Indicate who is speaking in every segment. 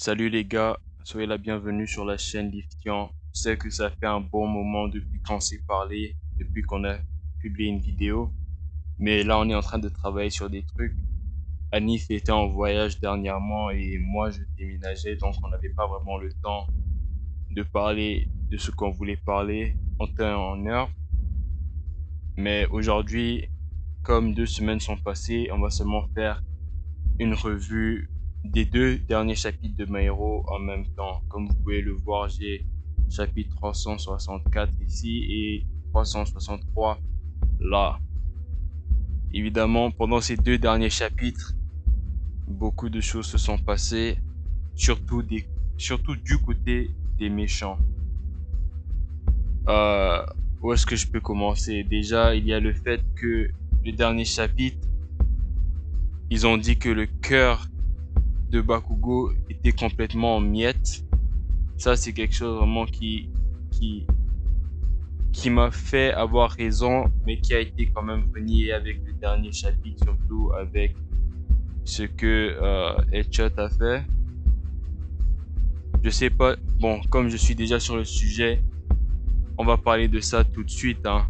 Speaker 1: Salut les gars, soyez la bienvenue sur la chaîne Liftian. Je sais que ça fait un bon moment depuis qu'on s'est parlé, depuis qu'on a publié une vidéo, mais là on est en train de travailler sur des trucs. Anif était en voyage dernièrement et moi je déménageais, donc on n'avait pas vraiment le temps de parler de ce qu'on voulait parler en temps et en heure. Mais aujourd'hui, comme 2 semaines sont passées, on va seulement faire une revue des 2 derniers chapitres de My Hero en même temps. Comme vous pouvez le voir, j'ai chapitre 364 ici et 363 là. Évidemment, pendant ces 2 derniers chapitres, beaucoup de choses se sont passées, surtout du côté des méchants. Euh, Où est-ce que je peux commencer? Déjà, il y a le fait que le dernier chapitre, ils ont dit que le cœur de Bakugo était complètement en miettes. Ça, c'est quelque chose vraiment qui, qui m'a fait avoir raison, mais qui a été quand même renié avec le dernier chapitre, surtout avec ce que Headshot a fait. Je sais pas, bon, comme je suis déjà sur le sujet, on va parler de ça tout de suite, hein.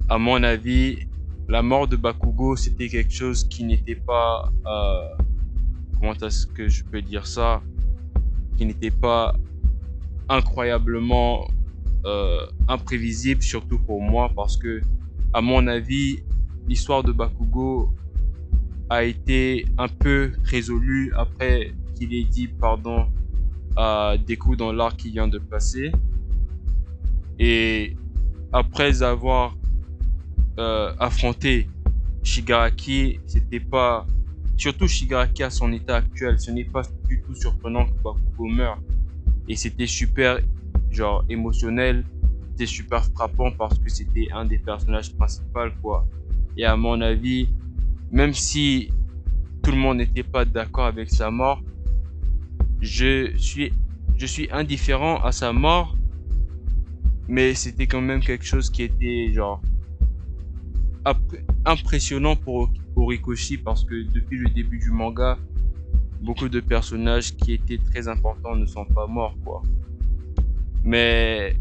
Speaker 1: À mon avis, la mort de Bakugo, c'était quelque chose qui n'était pas, comment est-ce que je peux dire ça, qui n'était pas incroyablement imprévisible, surtout pour moi, parce que, à mon avis, l'histoire de Bakugo a été un peu résolue après qu'il ait dit pardon à Deku dans l'arc qui vient de passer. Et après avoir affronté Shigaraki, c'était pas... Surtout Shigaraki à son état actuel, ce n'est pas du tout surprenant que Bakugo meure. Et c'était super, genre, émotionnel. C'était super frappant parce que c'était un des personnages principaux, quoi. Et à mon avis, même si tout le monde n'était pas d'accord avec sa mort, je suis, je suis indifférent à sa mort, mais c'était quand même quelque chose qui était, genre, impressionnant pour Horikoshi parce que depuis le début du manga, beaucoup de personnages qui étaient très importants ne sont pas morts, quoi. Mais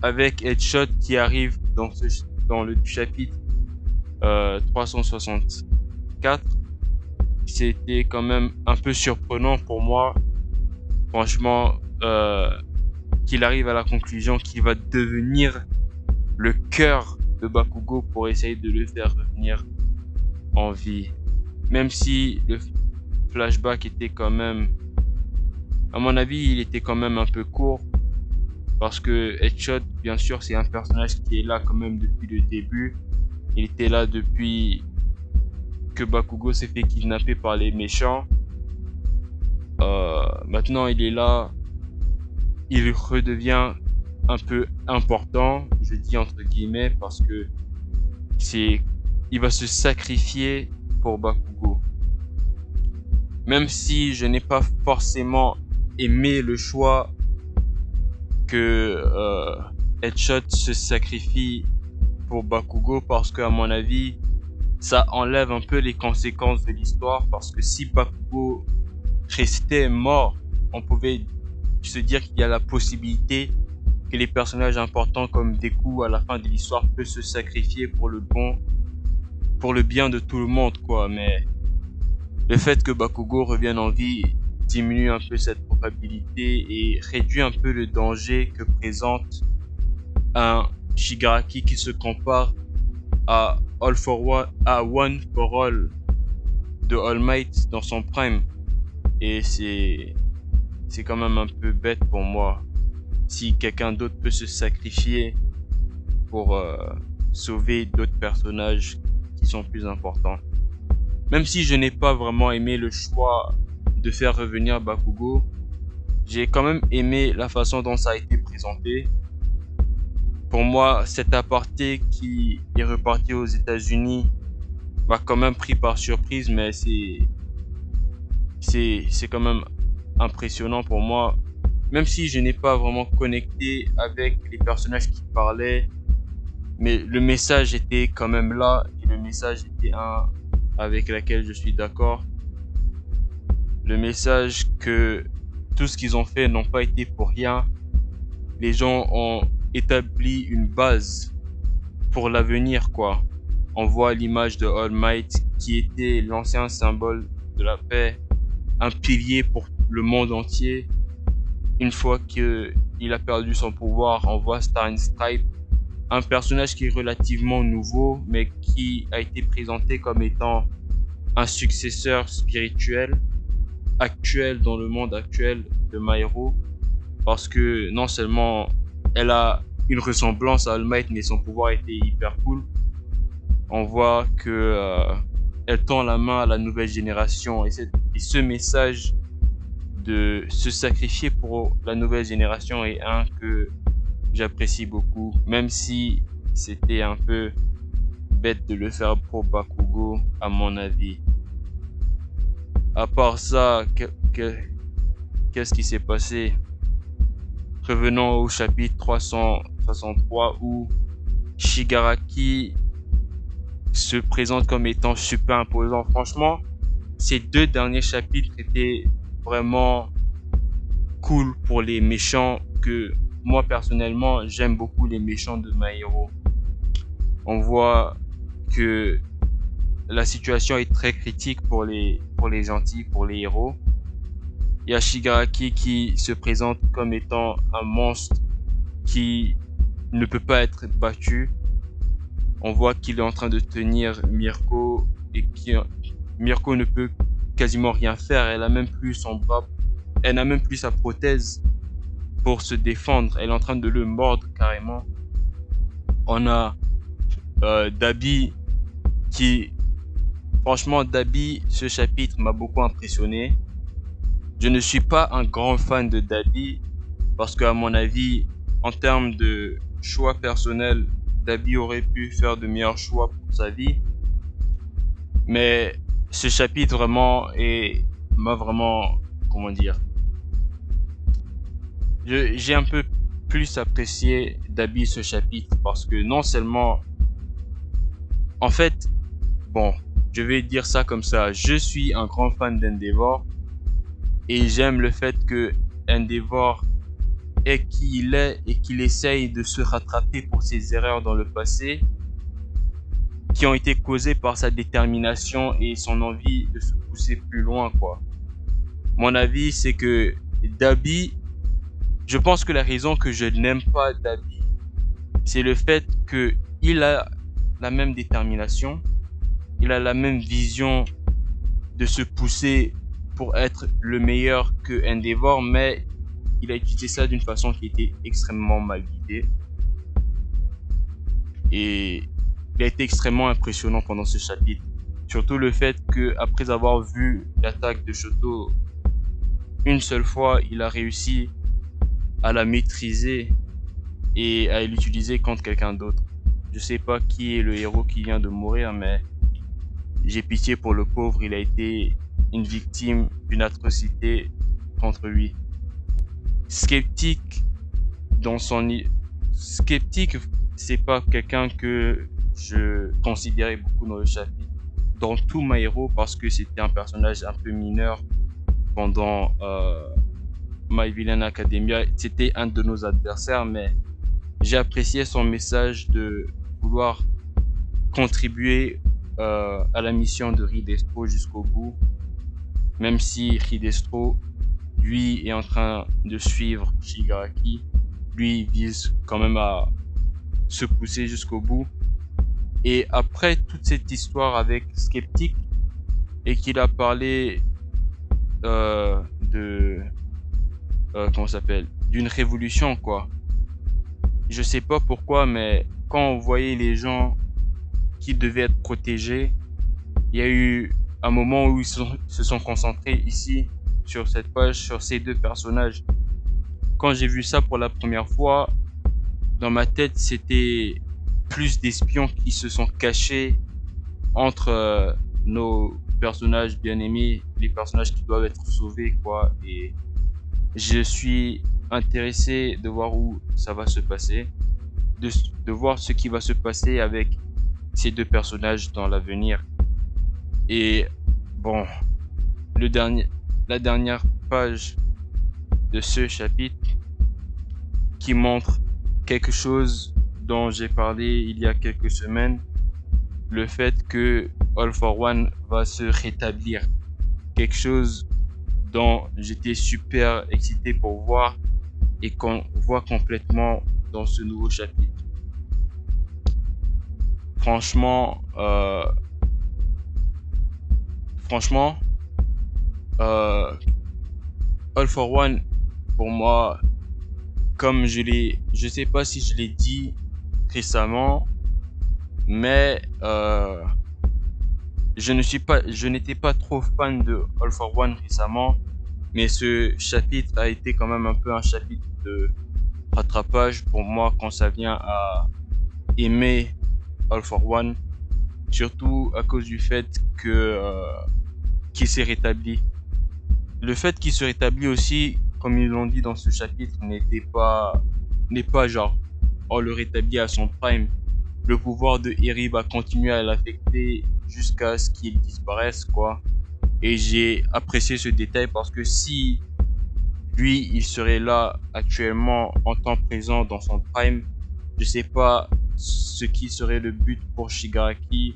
Speaker 1: avec Headshot qui arrive dans le chapitre 364, c'était quand même un peu surprenant pour moi, franchement, qu'il arrive à la conclusion qu'il va devenir le cœur de Bakugo pour essayer de le faire revenir en vie. Même si le flashback était quand même, à mon avis, il était quand même un peu court. Parce que Headshot, bien sûr, c'est un personnage qui est là quand même depuis le début. Il était là depuis que Bakugo s'est fait kidnapper par les méchants. Maintenant, il est là. Il redevient un peu important. Je dis entre guillemets parce que il va se sacrifier pour Bakugo. Même si je n'ai pas forcément aimé le choix que Headshot se sacrifie pour Bakugo parce que à mon avis ça enlève un peu les conséquences de l'histoire parce que si Bakugo restait mort, on pouvait se dire qu'il y a la possibilité que les personnages importants comme Deku à la fin de l'histoire peuvent se sacrifier pour le bien de tout le monde, quoi. Mais le fait que Bakugo revienne en vie diminue un peu cette probabilité et réduit un peu le danger que présente un Shigaraki qui se compare à One for All de All Might dans son prime. Et c'est quand même un peu bête pour moi. Si quelqu'un d'autre peut se sacrifier pour sauver d'autres personnages qui sont plus importants. Même si je n'ai pas vraiment aimé le choix de faire revenir Bakugo, j'ai quand même aimé la façon dont ça a été présenté. Pour moi, cet aparté qui est reparti aux États-Unis m'a quand même pris par surprise, mais c'est quand même impressionnant pour moi. Même si je n'ai pas vraiment connecté avec les personnages qui parlaient, mais le message était quand même là, et le message était un avec lequel je suis d'accord. Le message que tout ce qu'ils ont fait n'ont pas été pour rien. Les gens ont établi une base pour l'avenir, quoi. On voit l'image de All Might qui était l'ancien symbole de la paix, un pilier pour le monde entier. Une fois qu'il a perdu son pouvoir, on voit Star Stripe, un personnage qui est relativement nouveau, mais qui a été présenté comme étant un successeur spirituel, actuel dans le monde actuel de My Hero, parce que non seulement elle a une ressemblance à All Might, mais son pouvoir était hyper cool. On voit que elle tend la main à la nouvelle génération, et ce message de se sacrifier pour la nouvelle génération est un que j'apprécie beaucoup, même si c'était un peu bête de le faire pour Bakugo, à mon avis. À part ça, qu'est-ce qui s'est passé? Revenons au chapitre 363 où Shigaraki se présente comme étant super imposant. Franchement, ces deux derniers chapitres étaient vraiment cool pour les méchants, que moi personnellement j'aime beaucoup les méchants de My Hero. On voit que la situation est très critique pour les gentils, pour les héros. Il y a Shigaraki qui se présente comme étant un monstre qui ne peut pas être battu. On voit qu'il est en train de tenir Mirko et Mirko ne peut quasiment rien faire. Elle a même plus son bras, elle n'a même plus sa prothèse pour se défendre. Elle est en train de le mordre carrément. On a Dabi qui, franchement, Dabi, ce chapitre m'a beaucoup impressionné. Je ne suis pas un grand fan de Dabi parce qu'à mon avis, en termes de choix personnel, Dabi aurait pu faire de meilleurs choix pour sa vie. Mais ce chapitre vraiment m'a vraiment, comment dire, j'ai un peu plus apprécié Dabi ce chapitre parce que non seulement, en fait, bon, je vais dire ça comme ça, je suis un grand fan d'Endeavor et j'aime le fait que Endeavor est qui il est et qu'il essaye de se rattraper pour ses erreurs dans le passé qui ont été causées par sa détermination et son envie de se pousser plus loin, quoi. Mon avis, c'est que Dabi, je pense que la raison que je n'aime pas Dabi, c'est le fait que il a la même détermination, il a la même vision de se pousser pour être le meilleur que Endeavor, mais il a utilisé ça d'une façon qui était extrêmement mal guidée. Et il a été extrêmement impressionnant pendant ce chapitre. Surtout le fait que, après avoir vu l'attaque de Shoto une seule fois, il a réussi à la maîtriser et à l'utiliser contre quelqu'un d'autre. Je sais pas qui est le héros qui vient de mourir, mais j'ai pitié pour le pauvre, il a été une victime d'une atrocité contre lui. Skeptique, Skeptique, c'est pas quelqu'un que je considérais beaucoup dans le chapitre, dans tout My Hero, parce que c'était un personnage un peu mineur pendant My Villain Academia. C'était un de nos adversaires, mais j'ai apprécié son message de vouloir contribuer à la mission de Ridestro jusqu'au bout, même si Ridestro, lui, est en train de suivre Shigaraki. Lui vise quand même à se pousser jusqu'au bout. Et après toute cette histoire avec Skeptic, et qu'il a parlé comment ça s'appelle, d'une révolution, quoi. Je sais pas pourquoi, mais quand on voyait les gens qui devaient être protégés, il y a eu un moment où ils se sont concentrés ici sur cette page, sur ces deux personnages. Quand j'ai vu ça pour la première fois, dans ma tête, c'était plus d'espions qui se sont cachés entre nos personnages bien aimés, les personnages qui doivent être sauvés, quoi. Et je suis intéressé de voir où ça va se passer, de voir ce qui va se passer avec ces deux personnages dans l'avenir. Et bon, la dernière page de ce chapitre qui montre quelque chose dont j'ai parlé il y a quelques semaines, le fait que All for One va se rétablir. Quelque chose dont j'étais super excité pour voir et qu'on voit complètement dans ce nouveau chapitre. Franchement, All for One, pour moi, comme je sais pas si je l'ai dit récemment, mais je n'étais pas trop fan de All for One récemment, mais ce chapitre a été quand même un peu un chapitre de rattrapage pour moi quand ça vient à aimer All for One, surtout à cause du fait que qu'il s'est rétabli. Le fait qu'il se rétablit aussi, comme ils l'ont dit dans ce chapitre, n'est pas genre on le rétablit à son prime. Le pouvoir de Eri va continuer à l'affecter jusqu'à ce qu'il disparaisse, quoi. Et j'ai apprécié ce détail parce que si lui, il serait là actuellement en temps présent dans son prime, je sais pas ce qui serait le but pour Shigaraki,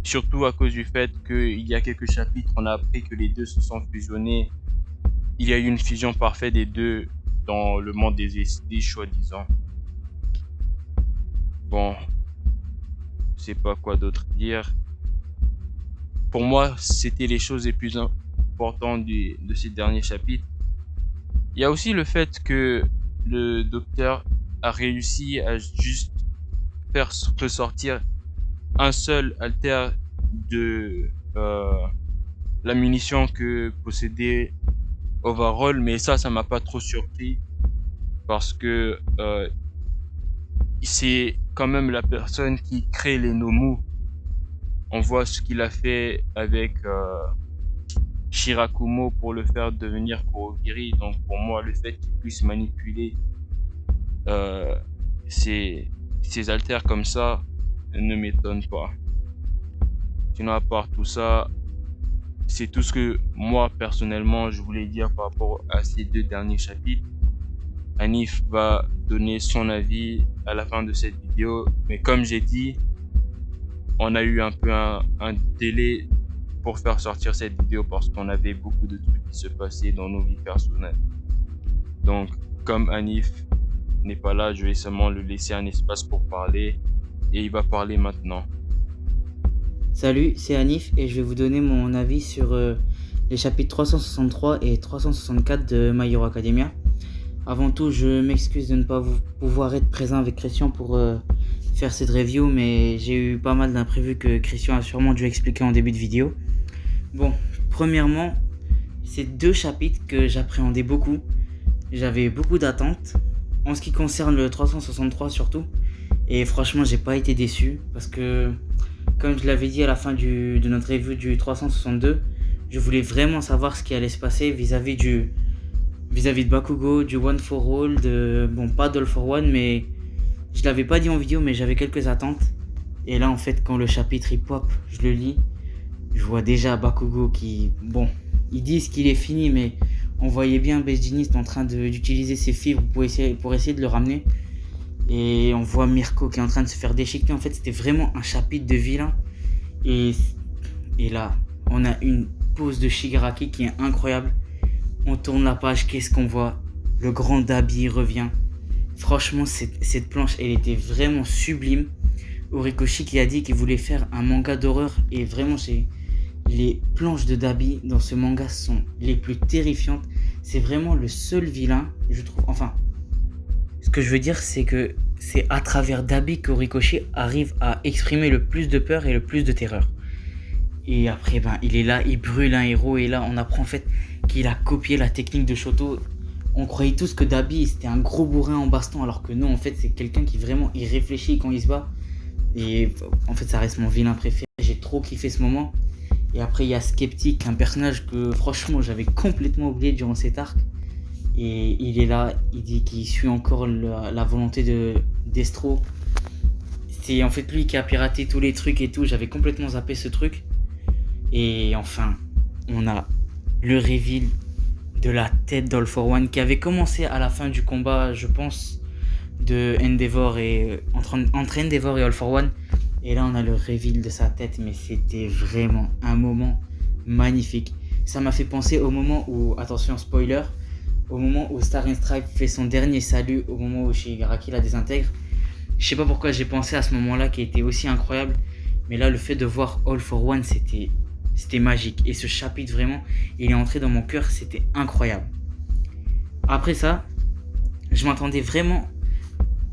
Speaker 1: surtout à cause du fait qu'il y a quelques chapitres, on a appris que les deux se sont fusionnés. Il y a eu une fusion parfaite des deux dans le monde des SD, soi-disant. Bon, je sais pas quoi d'autre dire. Pour moi, c'était les choses les plus importantes de ces derniers chapitres. Il y a aussi le fait que le docteur a réussi à juste faire ressortir un seul alter de la munition que possédait Overall, mais ça m'a pas trop surpris parce que c'est quand même la personne qui crée les Nomu. On voit ce qu'il a fait avec Shirakumo pour le faire devenir Kurogiri. Donc pour moi, le fait qu'il puisse manipuler ces alters comme ça ne m'étonne pas. Sinon, à part tout ça, c'est tout ce que moi personnellement je voulais dire par rapport à ces deux derniers chapitres. Anif va donner son avis à la fin de cette vidéo, mais comme j'ai dit, on a eu un peu un délai pour faire sortir cette vidéo parce qu'on avait beaucoup de trucs qui se passaient dans nos vies personnelles. Donc, comme Anif n'est pas là, je vais seulement le laisser un espace pour parler et il va parler maintenant.
Speaker 2: Salut, c'est Anif et je vais vous donner mon avis sur les chapitres 363 et 364 de My Hero Academia. Avant tout, je m'excuse de ne pas pouvoir être présent avec Christian pour faire cette review, mais j'ai eu pas mal d'imprévus que Christian a sûrement dû expliquer en début de vidéo. Bon, premièrement, c'est deux chapitres que j'appréhendais beaucoup. J'avais beaucoup d'attentes, en ce qui concerne le 363 surtout, et franchement, j'ai pas été déçu parce que, comme je l'avais dit à la fin de notre review du 362, je voulais vraiment savoir ce qui allait se passer vis-à-vis de Bakugo, du One for All, pas d'All for One, mais je l'avais pas dit en vidéo, mais j'avais quelques attentes. Et là, en fait, quand le chapitre il pop, je le lis, je vois déjà Bakugo qui, ils disent qu'il est fini, mais on voyait bien Besdinist en train d'utiliser ses fibres pour essayer de le ramener. Et on voit Mirko qui est en train de se faire déchiqueter. En fait, c'était vraiment un chapitre de vilain. Et là, on a une pose de Shigaraki qui est incroyable. On tourne la page, qu'est-ce qu'on voit? Le grand Dabi revient. Franchement, cette planche, elle était vraiment sublime. Horikoshi qui a dit qu'il voulait faire un manga d'horreur. Et vraiment, les planches de Dabi dans ce manga sont les plus terrifiantes. C'est vraiment le seul vilain, je trouve. Enfin, ce que je veux dire, c'est que c'est à travers Dabi que Horikoshi arrive à exprimer le plus de peur et le plus de terreur. Et après, il est là, il brûle un héros. Et là, on apprend en fait qu'il a copié la technique de Shoto. On croyait tous que Dabi c'était un gros bourrin en baston, alors que non, en fait, c'est quelqu'un qui vraiment il réfléchit quand il se bat. Et en fait, ça reste mon vilain préféré. J'ai trop kiffé ce moment. Et après, il y a Skeptic, un personnage que franchement j'avais complètement oublié durant cet arc. Et il est là, il dit qu'il suit encore la volonté de Destro. C'est en fait lui qui a piraté tous les trucs et tout. J'avais complètement zappé ce truc. Et enfin, on a le reveal de la tête d'All for One qui avait commencé à la fin du combat, je pense, de Endeavor et entre Endeavor et All for One. Et là, on a le reveal de sa tête, mais c'était vraiment un moment magnifique. Ça m'a fait penser au moment où, attention spoiler, au moment où Star Stripe fait son dernier salut, au moment où Shigaraki la désintègre. Je sais pas pourquoi j'ai pensé à ce moment-là qui était aussi incroyable, mais là, le fait de voir All for One, c'était magique. Et ce chapitre, vraiment, il est entré dans mon cœur, c'était incroyable. Après ça, je m'attendais vraiment,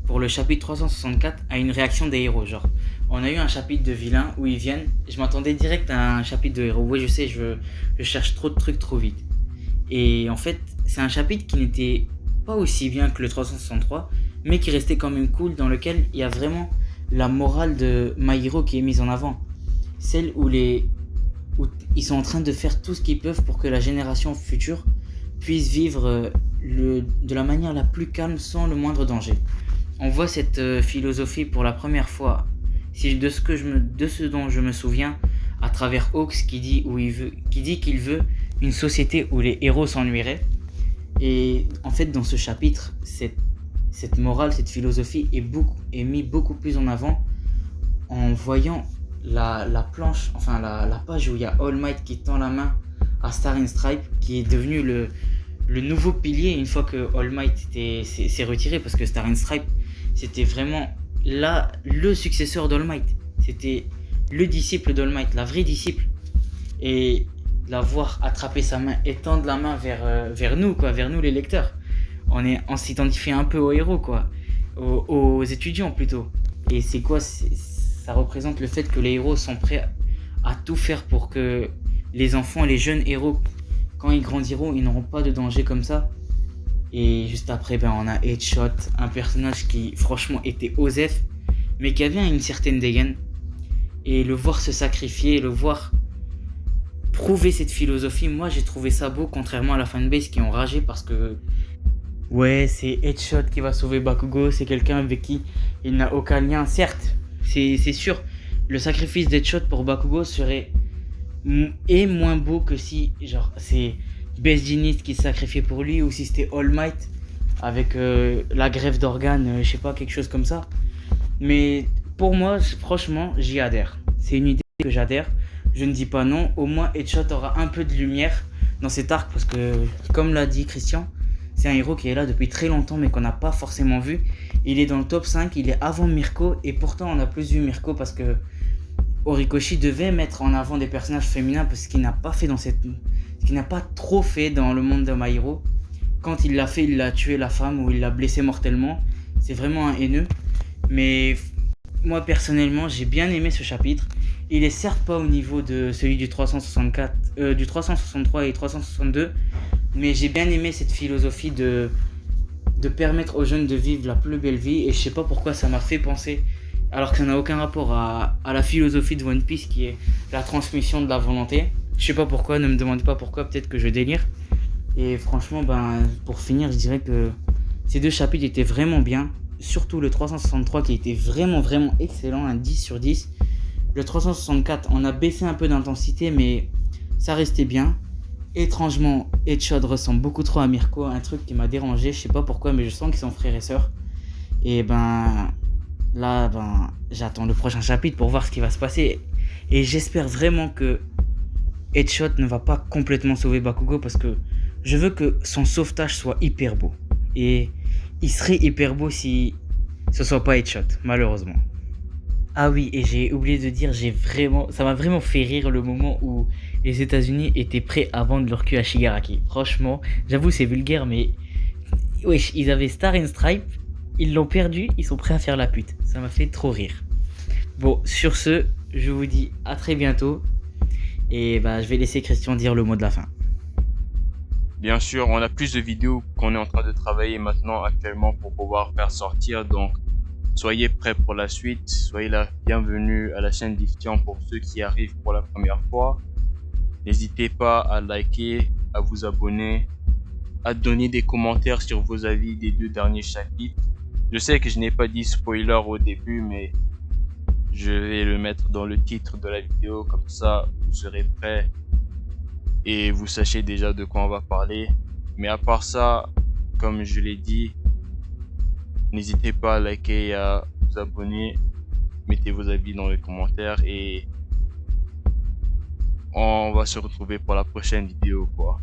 Speaker 2: pour le chapitre 364, à une réaction des héros. Genre, on a eu un chapitre de vilains où ils viennent. Je m'attendais direct à un chapitre de héros. Oui, je sais, je cherche trop de trucs trop vite. Et en fait, c'est un chapitre qui n'était pas aussi bien que le 363, mais qui restait quand même cool, dans lequel il y a vraiment la morale de My Hero qui est mise en avant. Celle où ils sont en train de faire tout ce qu'ils peuvent pour que la génération future puisse vivre de la manière la plus calme sans le moindre danger. On voit cette philosophie pour la première fois, de ce dont je me souviens, à travers Hawks qui dit qu'il veut une société où les héros s'ennuieraient. Et en fait, dans ce chapitre, cette morale, cette philosophie est mise beaucoup plus en avant en voyant la planche, enfin la page où il y a All Might qui tend la main à Star Stripe, qui est devenu le nouveau pilier une fois que All Might s'est retiré, parce que Star Stripe c'était vraiment le successeur d'All Might, c'était le disciple d'All Might, la vraie disciple. Et la voir attraper sa main et tendre la main vers nous, quoi, vers nous les lecteurs, on s'identifie un peu aux héros, quoi, aux étudiants plutôt. Et c'est quoi, ça représente le fait que les héros sont prêts à tout faire pour que les enfants, les jeunes héros, quand ils grandiront, ils n'auront pas de danger comme ça. Et juste après, on a Headshot, un personnage qui franchement était osef, mais qui avait une certaine dégaine. Et le voir se sacrifier, le voir prouver cette philosophie, moi j'ai trouvé ça beau, contrairement à la fanbase qui ont ragé parce que ouais, c'est Headshot qui va sauver Bakugo, c'est quelqu'un avec qui il n'a aucun lien. Certes, c'est sûr, le sacrifice d'Headshot pour Bakugo serait moins beau que si genre c'est Best Genius qui se sacrifiait pour lui, ou si c'était All Might avec la greffe d'organes, je sais pas, quelque chose comme ça. Mais pour moi, franchement, j'y adhère. C'est une idée que j'adhère. Je ne dis pas non. Au moins, Headshot aura un peu de lumière dans cet arc, parce que, comme l'a dit Christian, c'est un héros qui est là depuis très longtemps, mais qu'on n'a pas forcément vu. Il est dans le top 5, il est avant Mirko, et pourtant on a plus vu Mirko parce que Horikoshi devait mettre en avant des personnages féminins, parce qu'il n'a pas fait qu'il n'a pas trop fait dans le monde de My Hero. Quand il l'a fait, il a tué la femme ou il l'a blessée mortellement. C'est vraiment un haineux. Mais moi personnellement, j'ai bien aimé ce chapitre. Il est certes pas au niveau de celui du 364, du 363 et 362, mais j'ai bien aimé cette philosophie de permettre aux jeunes de vivre la plus belle vie. Et je sais pas pourquoi ça m'a fait penser, alors que ça n'a aucun rapport à la philosophie de One Piece qui est la transmission de la volonté. Je sais pas pourquoi, ne me demandez pas pourquoi, peut-être que je délire. Et franchement, pour finir, je dirais que ces deux chapitres étaient vraiment bien. Surtout le 363 qui était vraiment vraiment excellent, un 10 sur 10. Le 364, on a baissé un peu d'intensité, mais ça restait bien. Étrangement, Headshot ressemble beaucoup trop à Mirko, un truc qui m'a dérangé, je sais pas pourquoi, mais je sens qu'ils sont frères et sœurs. Et là, j'attends le prochain chapitre pour voir ce qui va se passer. Et j'espère vraiment que Headshot ne va pas complètement sauver Bakugo, parce que je veux que son sauvetage soit hyper beau. Et il serait hyper beau si ce soit pas Headshot, malheureusement. Ah oui, et j'ai oublié de dire, ça m'a vraiment fait rire le moment où les États-Unis étaient prêts à vendre leur cul à Shigaraki. Franchement, j'avoue c'est vulgaire, mais wesh, ils avaient Star and Stripe, ils l'ont perdu, ils sont prêts à faire la pute. Ça m'a fait trop rire. Bon, sur ce, je vous dis à très bientôt. Et je vais laisser Christian dire le mot de la fin.
Speaker 1: Bien sûr, on a plus de vidéos qu'on est en train de travailler maintenant actuellement pour pouvoir faire sortir, donc soyez prêts pour la suite, soyez la bienvenue à la chaîne d'Iftian pour ceux qui arrivent pour la première fois. N'hésitez pas à liker, à vous abonner, à donner des commentaires sur vos avis des 2 derniers chapitres. Je sais que je n'ai pas dit spoiler au début, mais je vais le mettre dans le titre de la vidéo, comme ça vous serez prêts et vous sachez déjà de quoi on va parler. Mais à part ça, comme je l'ai dit, n'hésitez pas à liker et à vous abonner. Mettez vos avis dans les commentaires et on va se retrouver pour la prochaine vidéo, quoi.